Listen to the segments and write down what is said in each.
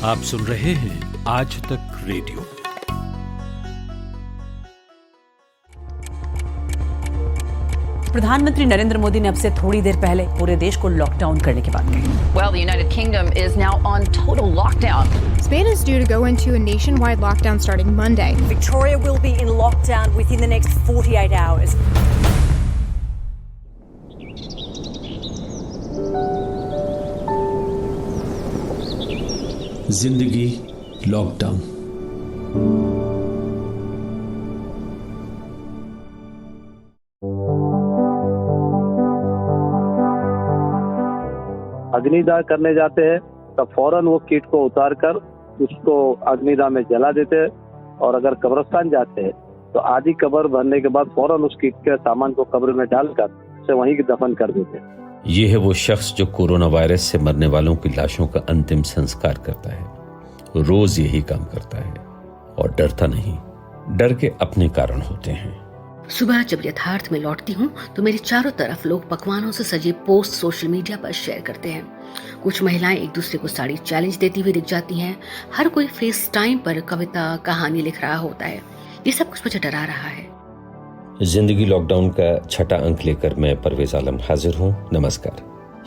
आप सुन रहे हैं आज तक रेडियो। प्रधानमंत्री नरेंद्र मोदी ने अब से थोड़ी देर पहले पूरे देश को लॉकडाउन करने की बात कही। Well, the United Kingdom is now on total lockdown. Spain is due to go into a nationwide lockdown starting Monday. Victoria will be in lockdown within the next 48 hours. जिंदगी लॉकडाउन। अग्निदाह करने जाते हैं तब फौरन वो कीट को उतार कर उसको अग्निदाह में जला देते हैं, और अगर कब्रिस्तान जाते हैं तो आधी कब्र भरने के बाद फौरन उस कीट के सामान को कब्र में डालकर उसे वहीं दफन कर देते हैं। ये है वो शख्स जो कोरोना वायरस से मरने वालों की लाशों का अंतिम संस्कार करता है। रोज यही काम करता है और डरता नहीं। डर के अपने कारण होते हैं। सुबह जब यथार्थ में लौटती हूँ तो मेरे चारों तरफ लोग पकवानों से सजे पोस्ट सोशल मीडिया पर शेयर करते हैं। कुछ महिलाएं एक दूसरे को साड़ी चैलेंज देती हुई दिख जाती हैं। हर कोई फेस टाइम पर कविता कहानी लिख रहा होता है। ये सब कुछ मुझे डरा रहा है। जिंदगी लॉकडाउन का छठा अंक लेकर मैं परवेज आलम हाजिर हूँ। नमस्कार।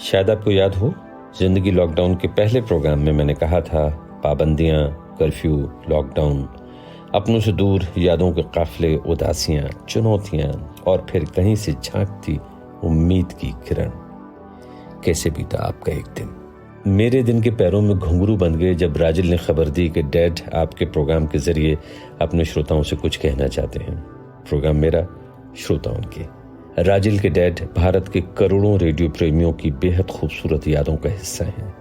शायद आपको याद हो, जिंदगी लॉकडाउन के पहले प्रोग्राम में मैंने कहा था पाबंदियां, कर्फ्यू, लॉकडाउन, अपनों से दूर, यादों के काफिले, उदासियां, चुनौतियां और फिर कहीं से झांकती उम्मीद की किरण। कैसे बीता आपका एक दिन? मेरे दिन के पैरों में घुंघरू बन गए जब राजिल ने खबर दी कि डैड आपके प्रोग्राम के जरिए अपने श्रोताओं से कुछ कहना चाहते हैं। प्रोग्राम मेरा, श्रोताओं के। राजिल के डैड भारत के करोड़ों रेडियो प्रेमियों की बेहद खूबसूरत यादों का हिस्सा हैं।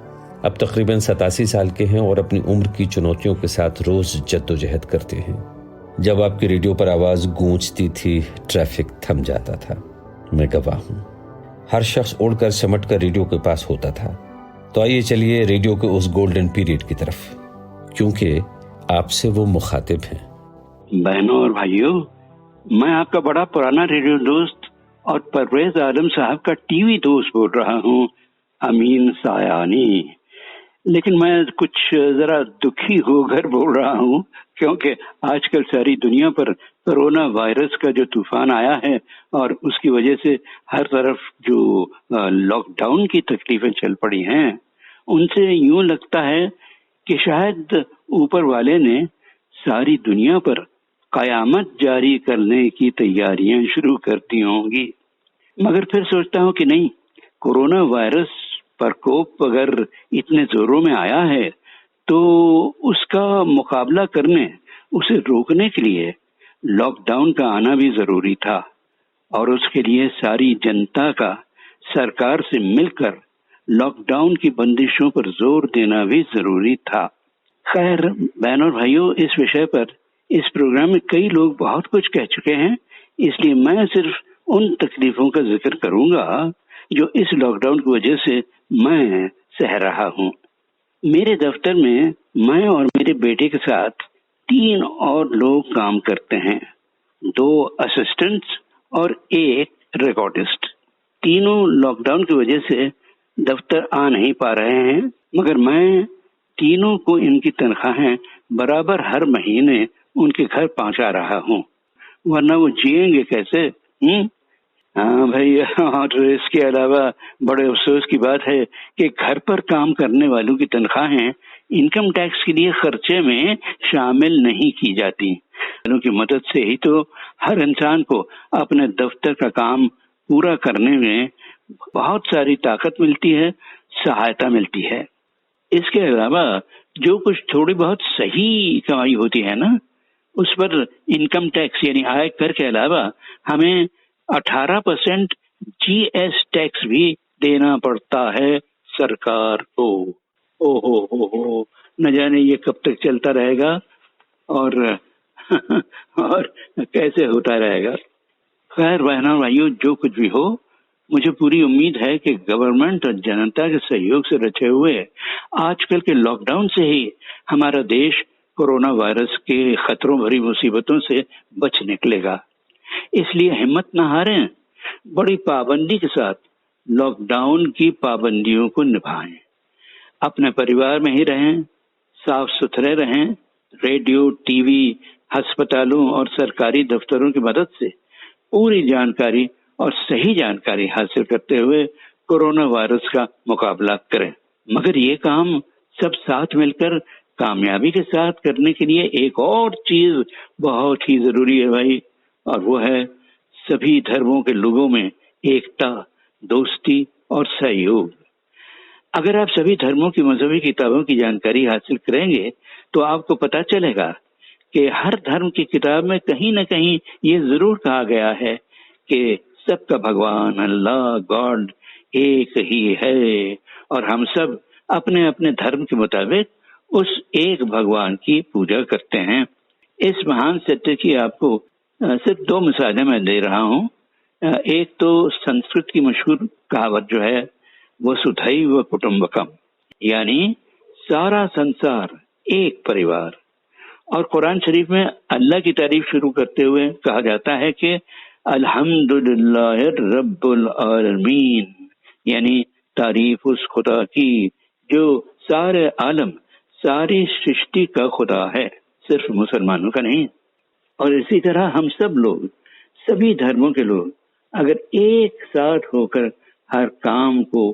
अब तकरीबन 87 साल के हैं और अपनी उम्र की चुनौतियों के साथ रोज जद्दोजहद करते हैं। जब आपके रेडियो पर आवाज गूंजती थी, ट्रैफिक थम जाता था। मैं गवाह हूं। हर शख्स उड़कर सिमट कर रेडियो के पास होता था। तो आइए चलिए रेडियो के उस गोल्डन पीरियड की तरफ, क्योंकि आपसे वो मुखातिब हैं। बहनों और भाइयों, मैं आपका बड़ा पुराना रेडियो दोस्त और परवेज आलम साहब का टीवी दोस्त बोल रहा हूँ, अमीन सायानी। लेकिन मैं कुछ जरा दुखी होकर बोल रहा हूँ, क्योंकि आजकल सारी दुनिया पर कोरोना वायरस का जो तूफान आया है और उसकी वजह से हर तरफ जो लॉकडाउन की तकलीफें चल पड़ी हैं, उनसे यूं लगता है कि शायद ऊपर वाले ने सारी दुनिया पर कयामत जारी करने की तैयारियां शुरू कर दी होंगी। मगर फिर सोचता हूँ कि नहीं, कोरोना वायरस प्रकोप अगर इतने जोरों में आया है तो उसका मुकाबला करने, उसे रोकने के लिए लॉकडाउन का आना भी जरूरी था, और उसके लिए सारी जनता का सरकार से मिलकर लॉकडाउन की बंदिशों पर जोर देना भी जरूरी था। खैर बहनों और भाइयों, इस विषय पर इस प्रोग्राम में कई लोग बहुत कुछ कह चुके हैं, इसलिए मैं सिर्फ उन तकलीफों का जिक्र करूंगा जो इस लॉकडाउन की वजह से मैं सह रहा हूँ। मेरे दफ्तर में मैं और मेरे बेटे के साथ 3 और लोग काम करते हैं, 2 असिस्टेंट्स और 1 रिकॉर्डिस्ट। तीनों लॉकडाउन की वजह से दफ्तर आ नहीं पा रहे हैं, मगर मैं तीनों को इनकी तनख्वाहें बराबर हर महीने उनके घर पहुंचा रहा हूँ, वरना वो जिएंगे कैसे? हाँ भाई, और इसके अलावा बड़े अफसोस की बात है कि घर पर काम करने वालों की तनख्वाहें इनकम टैक्स के लिए खर्चे में शामिल नहीं की जाती। उनकी मदद से ही तो हर इंसान को अपने दफ्तर का काम पूरा करने में बहुत सारी ताकत मिलती है, सहायता मिलती है। इसके अलावा जो कुछ थोड़ी बहुत सही कमाई होती है ना, उस पर इनकम टैक्स यानी आय कर के अलावा हमें 18% GS टैक्स भी देना पड़ता है सरकार को। ओहो, न जाने ये कब तक चलता रहेगा और और कैसे होता रहेगा। खैर बहनों भाइयों, जो कुछ भी हो, मुझे पूरी उम्मीद है कि गवर्नमेंट और जनता के सहयोग से रचे हुए आजकल के लॉकडाउन से ही हमारा देश कोरोना वायरस के खतरों भरी मुसीबतों से बच निकलेगा। इसलिए हिम्मत न हारें, बड़ी पाबंदी के साथ लॉकडाउन की पाबंदियों को निभाएं, अपने परिवार में ही रहें, साफ सुथरे रहें। रेडियो, टीवी, अस्पतालों और सरकारी दफ्तरों की मदद से पूरी जानकारी और सही जानकारी हासिल करते हुए कोरोना वायरस का मुकाबला करें। मगर ये काम सब साथ मिलकर कामयाबी के साथ करने के लिए एक और चीज बहुत ही जरूरी है भाई, और वो है सभी धर्मों के लोगों में एकता, दोस्ती और सहयोग। अगर आप सभी धर्मों की मजहबी किताबों की जानकारी हासिल करेंगे तो आपको पता चलेगा कि हर धर्म की किताब में कहीं ना कहीं ये जरूर कहा गया है कि सबका भगवान अल्लाह गॉड एक ही है और हम सब अपने अपने धर्म के मुताबिक उस एक भगवान की पूजा करते हैं। इस महान सत्य की आपको सिर्फ 2 मिसालें मैं दे रहा हूँ। एक तो संस्कृत की मशहूर कहावत जो है वसुधैव कुटुंबकम, यानी सारा संसार एक परिवार। और कुरान शरीफ में अल्लाह की तारीफ शुरू करते हुए कहा जाता है कि अल्हम्दुलिल्लाह रब्बुल आलमीन, यानी तारीफ उस खुदा की जो सारे आलम, सारी सृष्टि का खुदा है, सिर्फ मुसलमानों का नहीं। और इसी तरह हम सब लोग, सभी धर्मों के लोग अगर एक साथ होकर हर काम को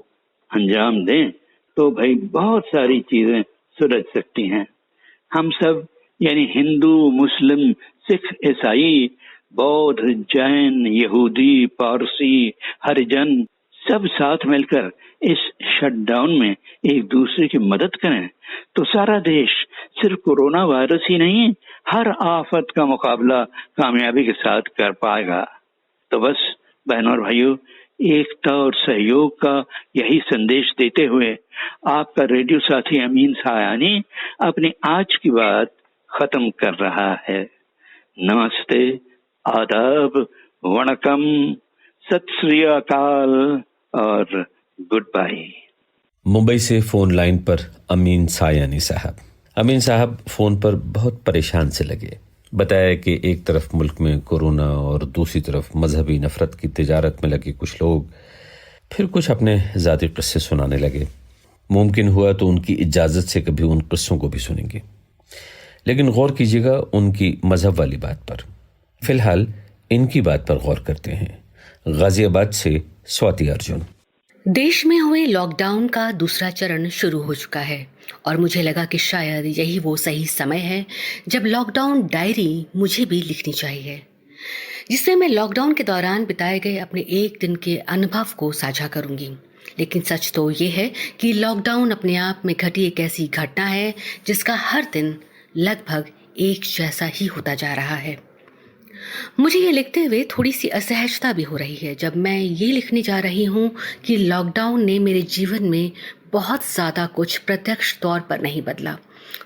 अंजाम दें तो भाई बहुत सारी चीजें सुलझ सकती हैं। हम सब यानी हिंदू, मुस्लिम, सिख, ईसाई, बौद्ध, जैन, यहूदी, पारसी, हरिजन सब साथ मिलकर इस शटडाउन में एक दूसरे की मदद करें तो सारा देश सिर्फ कोरोना वायरस ही नहीं, हर आफत का मुकाबला कामयाबी के साथ कर पाएगा। तो बस बहनों और भाइयों, एकता और सहयोग का यही संदेश देते हुए आपका रेडियो साथी अमीन सायानी अपनी आज की बात खत्म कर रहा है। नमस्ते, आदाब, वणकम, सत श्री अकाल और गुड बाय। मुंबई से फोन लाइन पर अमीन सायानी साहब। अमीन साहब फोन पर बहुत परेशान से लगे। बताया कि एक तरफ मुल्क में कोरोना और दूसरी तरफ मजहबी नफरत की तिजारत में लगे कुछ लोग, फिर कुछ अपने ज़ाती किस्से सुनाने लगे। मुमकिन हुआ तो उनकी इजाज़त से कभी उन किस्सों को भी सुनेंगे, लेकिन गौर कीजिएगा उनकी मजहब वाली बात पर। फिलहाल इनकी बात पर गौर करते हैं। गाजियाबाद से स्वाति अर्जुन। देश में हुए लॉकडाउन का दूसरा चरण शुरू हो चुका है और मुझे लगा कि शायद यही वो सही समय है जब लॉकडाउन डायरी मुझे भी लिखनी चाहिए, जिसमें मैं लॉकडाउन के दौरान बिताए गए अपने एक दिन के अनुभव को साझा करूंगी। लेकिन सच तो ये है कि लॉकडाउन अपने आप में घटी एक ऐसी घटना है जिसका हर दिन लगभग एक जैसा ही होता जा रहा है। मुझे ये लिखते हुए थोड़ी सी असहजता भी हो रही है जब मैं ये लिखने जा रही हूँ कि लॉकडाउन ने मेरे जीवन में बहुत ज़्यादा कुछ प्रत्यक्ष तौर पर नहीं बदला।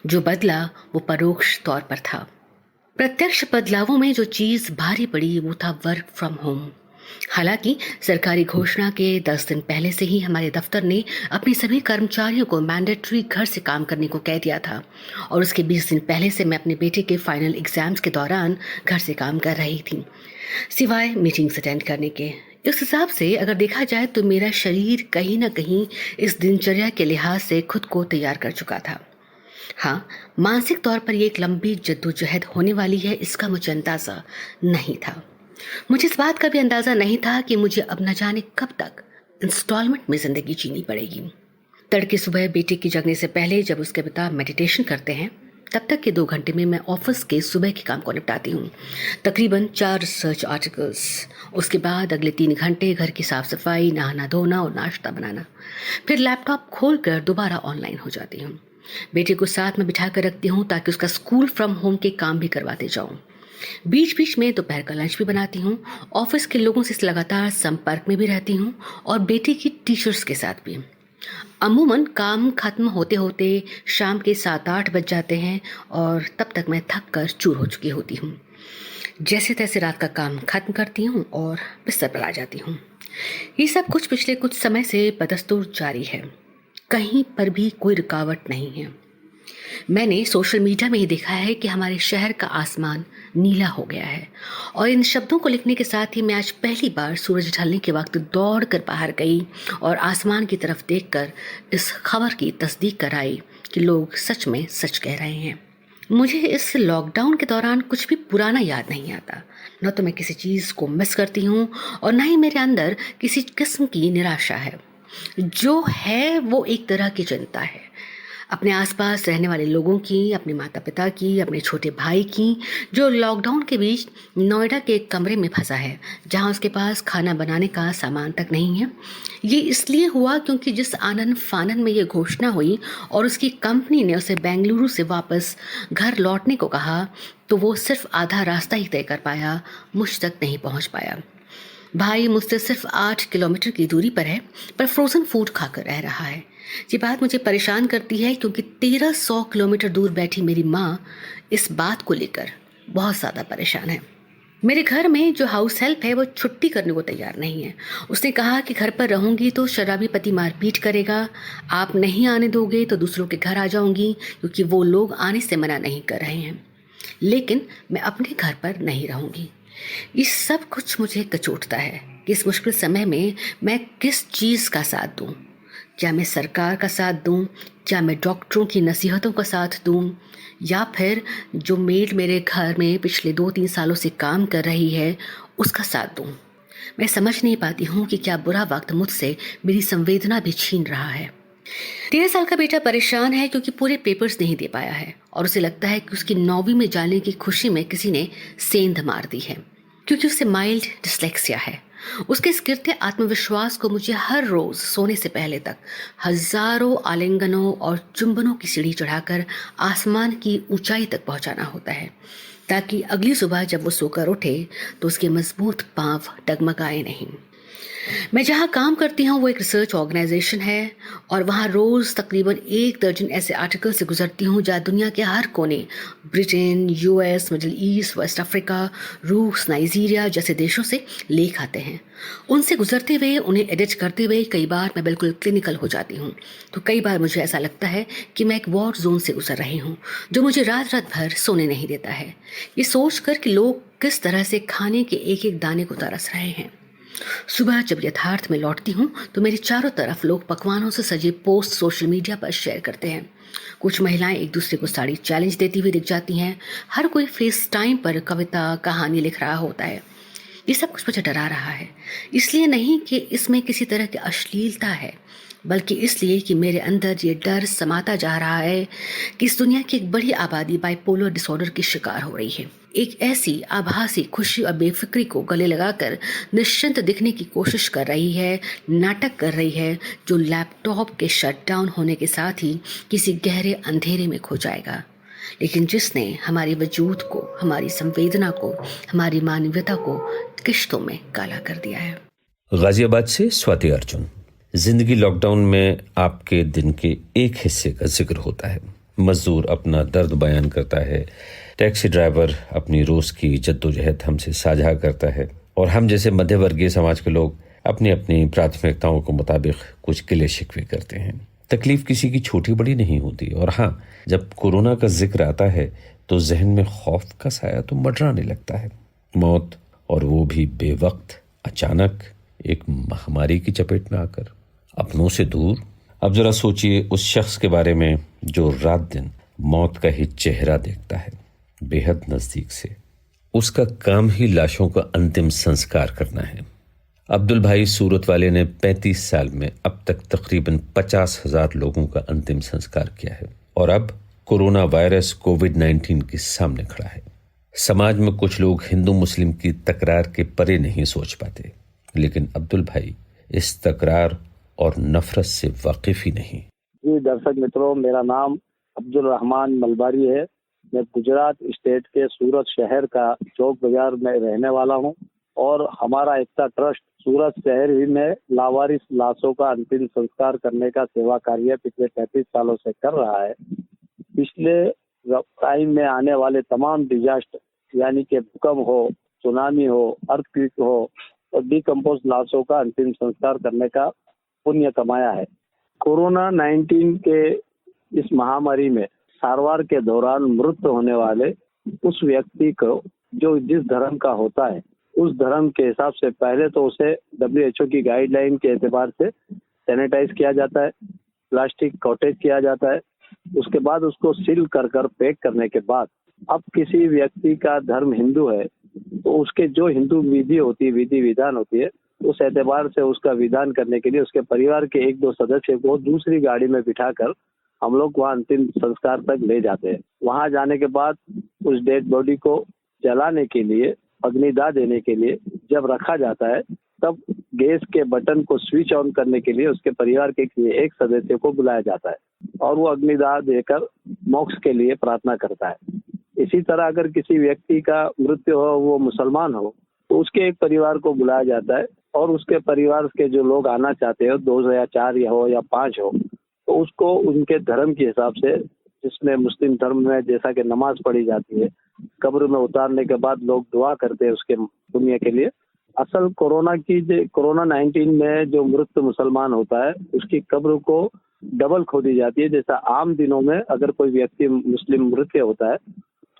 जो बदला वो परोक्ष तौर पर था। प्रत्यक्ष बदलावों में जो चीज़ भारी पड़ी वो था वर्क फ्रॉम होम। हालांकि सरकारी घोषणा के 10 दिन पहले से ही हमारे दफ्तर ने अपने सभी कर्मचारियों को मैंडेटरी घर से काम करने को कह दिया था और उसके 20 दिन पहले से मैं अपने बेटे के फाइनल एग्जाम्स के दौरान घर से काम कर रही थी, सिवाय मीटिंग्स अटेंड करने के। इस हिसाब से अगर देखा जाए तो मेरा शरीर कहीं ना कहीं इस दिनचर्या के लिहाज से खुद को तैयार कर चुका था। हाँ, मानसिक तौर पर यह एक लंबी जद्दोजहद होने वाली है, इसका मुझे अंदाज़ा नहीं था। मुझे इस बात का भी अंदाज़ा नहीं था कि मुझे अब न जाने कब तक इंस्टॉलमेंट में ज़िंदगी जीनी पड़ेगी। तड़के सुबह बेटे की जगने से पहले जब उसके पिता मेडिटेशन करते हैं, तब तक के 2 घंटे में मैं ऑफिस के सुबह के काम को निपटाती हूँ, तकरीबन 4 रिसर्च आर्टिकल्स। उसके बाद अगले 3 घंटे घर की साफ सफाई, नहाना धोना और नाश्ता बनाना। फिर लैपटॉप खोलकर दोबारा ऑनलाइन हो जाती हूँ। बेटे को साथ में बिठा कर रखती हूँ ताकि उसका स्कूल फ्रॉम होम के काम भी करवाते जाऊँ। बीच बीच में दोपहर का लंच भी बनाती हूँ। ऑफिस के लोगों से लगातार संपर्क में भी रहती हूँ और बेटे की टीचर्स के साथ भी। अमूमन काम खत्म होते होते शाम के 7-8 बज जाते हैं और तब तक मैं थक कर चूर हो चुकी होती हूँ। जैसे तैसे रात का काम खत्म करती हूँ और बिस्तर पर आ जाती हूँ। ये सब कुछ पिछले कुछ समय से बदस्तूर जारी है, कहीं पर भी कोई रुकावट नहीं है। मैंने सोशल मीडिया में ही देखा है कि हमारे शहर का आसमान नीला हो गया है और इन शब्दों को लिखने के साथ ही मैं आज पहली बार सूरज ढलने के वक्त दौड़कर बाहर गई और आसमान की तरफ देखकर इस खबर की तस्दीक कराई कि लोग सच में सच कह रहे हैं। मुझे इस लॉकडाउन के दौरान कुछ भी पुराना याद नहीं आता। न तो मैं किसी चीज़ को मिस करती हूँ और न ही मेरे अंदर किसी किस्म की निराशा है। जो है वो एक तरह की चिंता है, अपने आसपास रहने वाले लोगों की, अपने माता पिता की, अपने छोटे भाई की, जो लॉकडाउन के बीच नोएडा के एक कमरे में फंसा है जहां उसके पास खाना बनाने का सामान तक नहीं है। ये इसलिए हुआ क्योंकि जिस आनन फानन में ये घोषणा हुई और उसकी कंपनी ने उसे बेंगलुरु से वापस घर लौटने को कहा, तो वो सिर्फ आधा रास्ता ही तय कर पाया, मुझ तक नहीं पहुंच पाया। भाई मुझसे सिर्फ 8 किलोमीटर की दूरी पर है, पर फ्रोजन फूड खाकर रह रहा है। ये बात मुझे परेशान करती है क्योंकि 1300 किलोमीटर दूर बैठी मेरी माँ इस बात को लेकर बहुत ज़्यादा परेशान है। मेरे घर में जो हाउस हेल्प है वो छुट्टी करने को तैयार नहीं है। उसने कहा कि घर पर रहूंगी तो शराबी पति मारपीट करेगा, आप नहीं आने दोगे तो दूसरों के घर आ जाऊंगी, क्योंकि वो लोग आने से मना नहीं कर रहे हैं। लेकिन मैं अपने घर पर नहीं रहूंगी। ये सब कुछ मुझे कचोटता है कि इस मुश्किल समय में मैं किस चीज़ का साथ दूं। क्या मैं सरकार का साथ दूं, क्या मैं डॉक्टरों की नसीहतों का साथ दूं, या फिर जो मेड मेरे घर में पिछले 2-3 सालों से काम कर रही है उसका साथ दूं। मैं समझ नहीं पाती हूँ कि क्या बुरा वक्त मुझसे मेरी संवेदना भी छीन रहा है। 13 साल का बेटा परेशान है क्योंकि पूरे पेपर्स नहीं दे पाया है और उसे लगता है कि उसकी 9वीं में जाने की खुशी में किसी ने सेंध मार दी है, क्योंकि उसे माइल्ड डिस्लेक्सिया है। उसके इस गिरते आत्मविश्वास को मुझे हर रोज सोने से पहले तक हजारों आलिंगनों और चुंबनों की सीढ़ी चढ़ाकर आसमान की ऊंचाई तक पहुंचाना होता है, ताकि अगली सुबह जब वो सोकर उठे तो उसके मजबूत पांव डगमगाए नहीं। मैं जहाँ काम करती हूँ वो एक रिसर्च ऑर्गेनाइजेशन है और वहाँ रोज़ तकरीबन 1 दर्जन ऐसे आर्टिकल से गुजरती हूँ जहाँ दुनिया के हर कोने, Britain, US, Middle East, West Africa, रूस, नाइजीरिया जैसे देशों से लेख आते हैं। उनसे गुजरते हुए, उन्हें एडिट करते हुए कई बार मैं बिल्कुल क्लिनिकल हो जाती हूँ। तो कई बार मुझे ऐसा लगता है कि मैं एक वॉर जोन से गुजर रही हूँ जो मुझे रात रात भर सोने नहीं देता है, ये सोच कर कि लोग किस तरह से खाने के एक एक दाने को तरस रहे हैं। सुबह जब यथार्थ में लौटती हूँ तो मेरे चारों तरफ लोग पकवानों से सजे पोस्ट सोशल मीडिया पर शेयर करते हैं। कुछ महिलाएं एक दूसरे को साड़ी चैलेंज देती हुई दिख जाती हैं। हर कोई फेस टाइम पर कविता, कहानी लिख रहा होता है। ये सब कुछ मुझे डरा रहा है, इसलिए नहीं कि इसमें किसी तरह की अश्लीलता है, बल्कि इसलिए कि मेरे अंदर ये डर समाता जा रहा है कि इस दुनिया की एक बड़ी आबादी बाइपोलर डिसऑर्डर की शिकार हो रही है। एक ऐसी आभासी खुशी और बेफिक्री को गले लगाकर निश्चिंत दिखने की कोशिश कर रही है, नाटक कर रही है, जो लैपटॉप के शटडाउन होने के साथ ही किसी गहरे अंधेरे में खो जाएगा, लेकिन जिसने हमारे वजूद को, हमारी संवेदना को, हमारी मानवीयता को किश्तों में काला कर दिया है। गाजियाबाद से स्वाति अर्जुन। जिंदगी लॉकडाउन में आपके दिन के एक हिस्से का जिक्र होता है। मजदूर अपना दर्द बयान करता है, टैक्सी ड्राइवर अपनी रोज की जद्दोजहद हमसे साझा करता है, और हम जैसे मध्यवर्गीय समाज के लोग अपनी अपनी प्राथमिकताओं के मुताबिक कुछ गिले शिकवे करते हैं। तकलीफ किसी की छोटी बड़ी नहीं होती, और हाँ, जब कोरोना का जिक्र आता है तो जहन में खौफ का साया तो मंडराने लगता है। मौत, और वो भी बेवक्त, अचानक, एक महामारी की चपेट में आकर, अपनों से दूर। अब जरा सोचिए उस शख्स के बारे में जो रात दिन मौत का ही चेहरा देखता है, बेहद नजदीक से। उसका काम ही लाशों का अंतिम संस्कार करना है। अब्दुल भाई सूरत वाले ने 35 साल में अब तक तकरीबन 50,000 लोगों का अंतिम संस्कार किया है, और अब कोरोना वायरस कोविड-19 के सामने खड़ा है। समाज में कुछ लोग हिंदू मुस्लिम की तकरार के परे नहीं सोच पाते, लेकिन अब्दुल भाई इस तकरार और नफरत से वाकिफ ही नहीं। जी दर्शक मित्रों, मेरा नाम अब्दुल रहमान मलबारी है। मैं गुजरात स्टेट के सूरत शहर का चौक बाजार में रहने वाला हूं, और हमारा एकता ट्रस्ट सूरत शहर ही में लावारिस लाशों का अंतिम संस्कार करने का सेवा कार्य पिछले 35 सालों से कर रहा है। पिछले टाइम में आने वाले तमाम डिजास्टर, यानी कि भूकंप हो, सुनामी हो, अर्थक्वेक हो, और डिकम्पोज लाशों का अंतिम संस्कार करने का पुण्य कमाया है। कोरोना 19 के इस महामारी में सारवार के दौरान मृत्यु होने वाले उस व्यक्ति को जो जिस धर्म का होता है, उस धर्म के हिसाब से पहले तो उसे WHO की गाइडलाइन के एतबार से सैनिटाइज किया जाता है, प्लास्टिक कॉटेज किया जाता है, उसके बाद उसको सील कर पैक करने के बाद, अब किसी व्यक्ति का धर्म हिंदू है तो उसके जो हिंदू विधि विधान होती है, उस एतबार से उसका विधान करने के लिए उसके परिवार के 1-2 सदस्य को दूसरी गाड़ी में बिठाकर हम लोग वहाँ अंतिम संस्कार तक ले जाते हैं। वहाँ जाने के बाद उस डेड बॉडी को जलाने के लिए, अग्निदाह देने के लिए जब रखा जाता है, तब गैस के बटन को स्विच ऑन करने के लिए उसके परिवार के एक सदस्य को बुलाया जाता है और वो अग्निदाह देकर मोक्ष के लिए प्रार्थना करता है। इसी तरह अगर किसी व्यक्ति का मृत्यु हो, वो मुसलमान हो, तो उसके एक परिवार को बुलाया जाता है और उसके परिवार के जो लोग आना चाहते हो, 2 या 4 हो या 5 हो, तो उसको उनके धर्म के हिसाब से, जिसमें मुस्लिम धर्म में जैसा कि नमाज पढ़ी जाती है, कब्र में उतारने के बाद लोग दुआ करते हैं उसके पुण्य के लिए। असल कोरोना 19 में जो मृत मुसलमान होता है उसकी कब्र को डबल खोदी जाती है। जैसा आम दिनों में अगर कोई व्यक्ति मुस्लिम मृत्यु होता है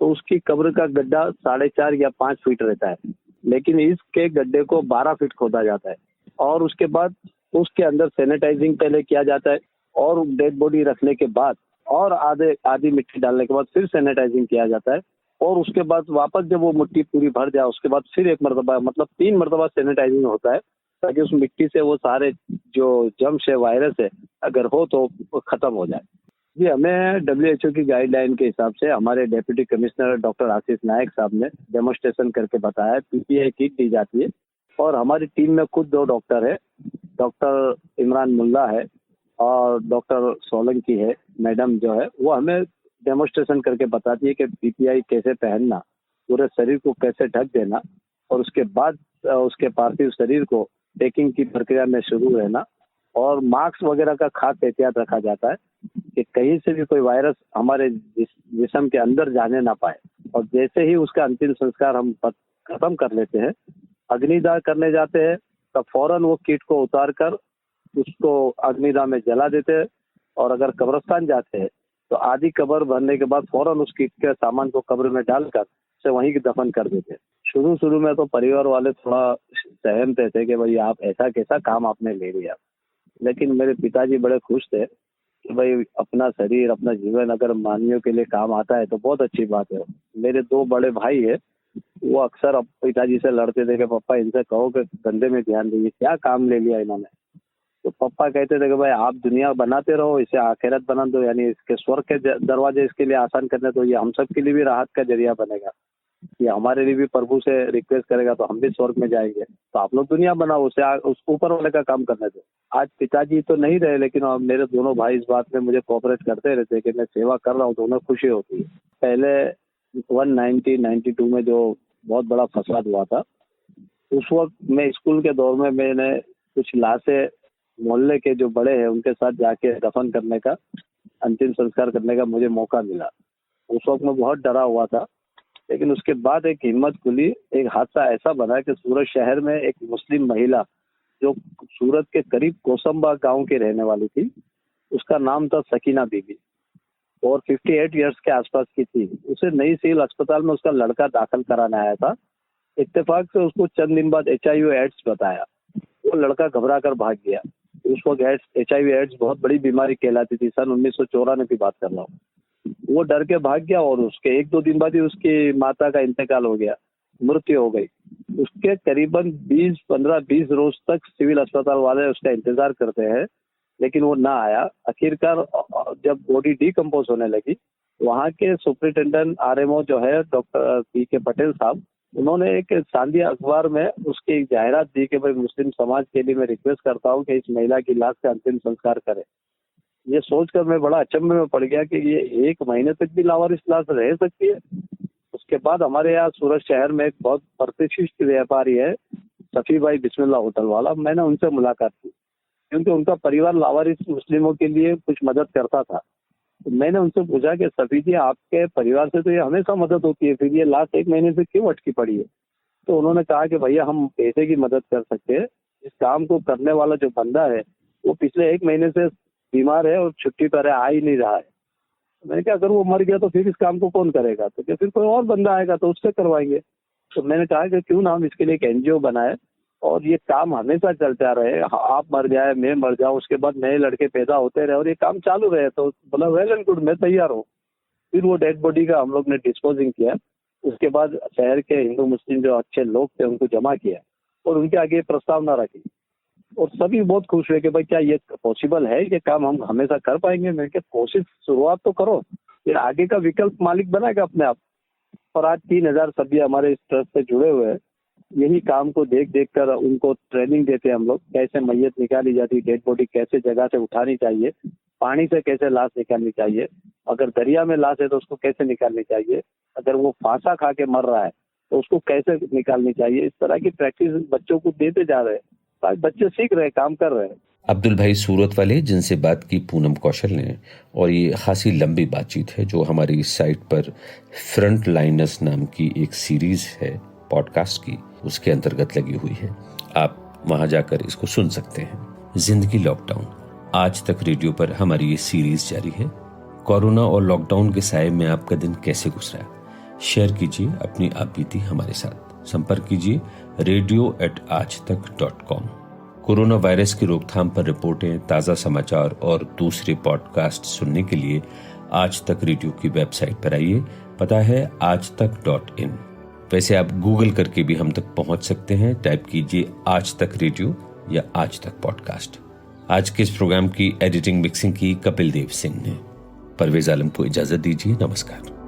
तो उसकी कब्र का गड्ढा 4.5 या 5 फीट रहता है, लेकिन इसके गड्ढे को 12 फीट खोदा जाता है और उसके बाद उसके अंदर सैनिटाइजिंग पहले किया जाता है और डेड बॉडी रखने के बाद और आधी मिट्टी डालने के बाद फिर सैनिटाइजिंग किया जाता है और उसके बाद वापस जब वो मिट्टी पूरी भर जाए उसके बाद फिर 1 मरतबा, मतलब 3 मरतबा सैनिटाइजिंग होता है, ताकि उस मिट्टी से वो सारे जो जर्म्स है, वायरस है, अगर हो तो वो खत्म हो जाए। जी, हमें WHO की गाइडलाइन के हिसाब से हमारे डेप्यूटी कमिश्नर डॉक्टर आशीष नायक साहब ने डेमोन्स्ट्रेशन करके बताया, PPI किट दी जाती है और हमारी टीम में खुद 2 डॉक्टर है, डॉक्टर इमरान मुल्ला है और डॉक्टर सोलंकी है, मैडम जो है, वो हमें डेमोन्स्ट्रेशन करके बताती है कि PPI कैसे पहनना, पूरे शरीर को कैसे ढक देना और उसके बाद उसके पार्थिव शरीर को पैकिंग की प्रक्रिया में शुरू रहना और मास्क वगैरह का खास एहतियात रखा जाता है कि कहीं से भी कोई वायरस हमारे जिस्म के अंदर जाने ना पाए। और जैसे ही उसका अंतिम संस्कार हम खत्म कर लेते हैं, अग्निदाह करने जाते हैं, तब फौरन वो किट को उतार कर उसको अग्निदाह में जला देते हैं और अगर कब्रिस्तान जाते हैं तो आधी कब्र भरने के बाद फौरन उस किट के सामान को कब्र में डालकर उसे वहीं दफन कर देते हैं। शुरू में तो परिवार वाले थोड़ा सहमते थे कि भाई आप ऐसा कैसा काम आपने ले लिया, लेकिन मेरे पिताजी बड़े खुश थे कि भाई अपना शरीर, अपना जीवन अगर मानवियों के लिए काम आता है तो बहुत अच्छी बात है। मेरे 2 बड़े भाई है, वो अक्सर पिताजी से लड़ते थे कि पापा इनसे कहो कि धंधे में ध्यान दीजिए, क्या काम ले लिया इन्होंने। तो पापा कहते थे कि भाई आप दुनिया बनाते रहो, इसे आखिरत बना दो, यानी इसके स्वर्ग के दरवाजे इसके लिए आसान करने दो, ये हम सब के लिए भी राहत का जरिया बनेगा, ये हमारे लिए भी प्रभु से रिक्वेस्ट करेगा तो हम भी स्वर्ग में जाएंगे। तो आप लोग दुनिया बनाओ, उसे उस ऊपर वाले का काम करने दो। आज पिताजी तो नहीं रहे, लेकिन मेरे दोनों भाई इस बात में मुझे कोऑपरेट करते रहते हैं कि मैं सेवा कर रहा हूँ तो उन्हें खुशी होती है। पहले 1992 में जो बहुत बड़ा फसाद हुआ था, उस वक्त मैं स्कूल के दौर में मैंने कुछ लाशें मोहल्ले के जो बड़े हैं उनके साथ जाके दफन करने का, अंतिम संस्कार करने का मुझे मौका मिला। उस वक्त मैं बहुत डरा हुआ था, लेकिन उसके बाद एक हिम्मत खुली। एक हादसा ऐसा बना कि सूरत शहर में एक मुस्लिम महिला जो सूरत के करीब कोसंबा गांव की रहने वाली थी, उसका नाम था सकीना बीबी और 58 इयर्स के आसपास की थी। उसे नई सिविल अस्पताल में उसका लड़का दाखिल कराने आया था। इत्तेफाक से उसको चंद दिन बाद HIV एड्स बताया। वो लड़का घबरा कर भाग गया। उस वक्त HIV एड्स बहुत बड़ी बीमारी कहलाती थी, सन 1994 की बात कर रहा हूँ। वो डर के भाग गया और उसके 1-2 दिन बाद ही उसकी माता का इंतकाल हो गया, मृत्यु हो गई। उसके करीबन 15-20 रोज तक सिविल अस्पताल वाले उसका इंतजार करते हैं, लेकिन वो ना आया। आखिरकार जब बॉडी डिकम्पोज होने लगी, वहाँ के सुपरिटेंडेंट RMO जो है डॉक्टर PK पटेल साहब, उन्होंने एक सांदिया अखबार में उसकी एक जाहिरात दी कि भाई मुस्लिम समाज के लिए मैं रिक्वेस्ट करता हूँ कि इस महिला की लाश का अंतिम संस्कार करें। ये सोचकर मैं बड़ा अचंभे में पड़ गया कि ये 1 महीने तक भी लावारिस लाश रह सकती है। उसके बाद हमारे यहाँ सूरत शहर में एक बहुत प्रतिष्ठित व्यापारी है, सफी भाई बिस्मिल्ला होटल वाला, मैंने उनसे मुलाकात की क्योंकि उनका परिवार लावारिस मुस्लिमों के लिए कुछ मदद करता था। तो मैंने उनसे पूछा कि सफी जी, आपके परिवार से तो ये हमेशा मदद होती है, फिर ये लास्ट 1 महीने से क्यों अटकी पड़ी है? तो उन्होंने कहा कि भैया हम पैसे की मदद कर सकते हैं, इस काम को करने वाला जो बंदा है वो पिछले 1 महीने से बीमार है और छुट्टी पर आ ही नहीं रहा है। मैंने कहा अगर वो मर गया तो फिर इस काम को कौन करेगा? तो फिर कोई और बंदा आएगा तो उससे करवाएंगे। तो मैंने कहा कि क्यों ना हम इसके लिए एक NGO बनाए और ये काम हमेशा चलता रहे, आप मर जाए, मैं मर जाऊं, उसके बाद नए लड़के पैदा होते रहे और ये काम चालू रहे, तो बोला वेल एंड गुड, मैं तैयार हूँ। फिर वो डेड बॉडी का हम लोग ने डिस्पोजिंग किया। उसके बाद शहर के हिंदू मुस्लिम जो अच्छे लोग थे उनको जमा किया और उनके आगे प्रस्तावना रखी और सभी बहुत खुश हुए कि भाई क्या ये पॉसिबल है, ये काम हम हमेशा कर पाएंगे। मैं क्या, कोशिश शुरुआत तो करो, फिर आगे का विकल्प मालिक बनाएगा अपने आप। और आज 3000 सभ्य हमारे इस ट्रस्ट से जुड़े हुए हैं। यही काम को देख देख कर उनको ट्रेनिंग देते हैं हम लोग, कैसे मैयत निकाली जाती है, डेड बॉडी कैसे जगह से उठानी चाहिए, पानी से कैसे लाश निकालनी चाहिए, अगर दरिया में लाश है तो उसको कैसे निकालनी चाहिए, अगर वो फांसा खा के मर रहा है तो उसको कैसे निकालनी चाहिए। इस तरह की प्रैक्टिस बच्चों को देते जा रहे हैं, आज बच्चे सीख रहे हैं, काम कर रहे हैं। अब्दुल भाई सूरत वाले जिनसे बात की पूनम कौशल ने, और ये खासी लंबी बातचीत है जो हमारी साइट पर फ्रंट लाइनर्स नाम की एक सीरीज है पॉडकास्ट की, उसके अंतर्गत लगी हुई है। आप वहां जाकर इसको सुन सकते हैं। जिंदगी लॉकडाउन आज तक रेडियो पर हमारी ये सीरीज जारी है। कोरोना और लॉकडाउन के साए में आपका दिन कैसे गुजरा, शेयर कीजिए अपनी आप बीती हमारे साथ। संपर्क कीजिए radio@aajtak.com। कोरोना वायरस की रोकथाम पर रिपोर्टें, ताजा समाचार और दूसरे पॉडकास्ट सुनने के लिए आज तक रेडियो की वेबसाइट पर आइए। पता है aajtak.in। वैसे आप गूगल करके भी हम तक पहुंच सकते हैं, टाइप कीजिए आज तक रेडियो या आज तक पॉडकास्ट। आज के इस प्रोग्राम की एडिटिंग मिक्सिंग की कपिल देव सिंह ने। परवेज आलम को इजाजत दीजिए, नमस्कार।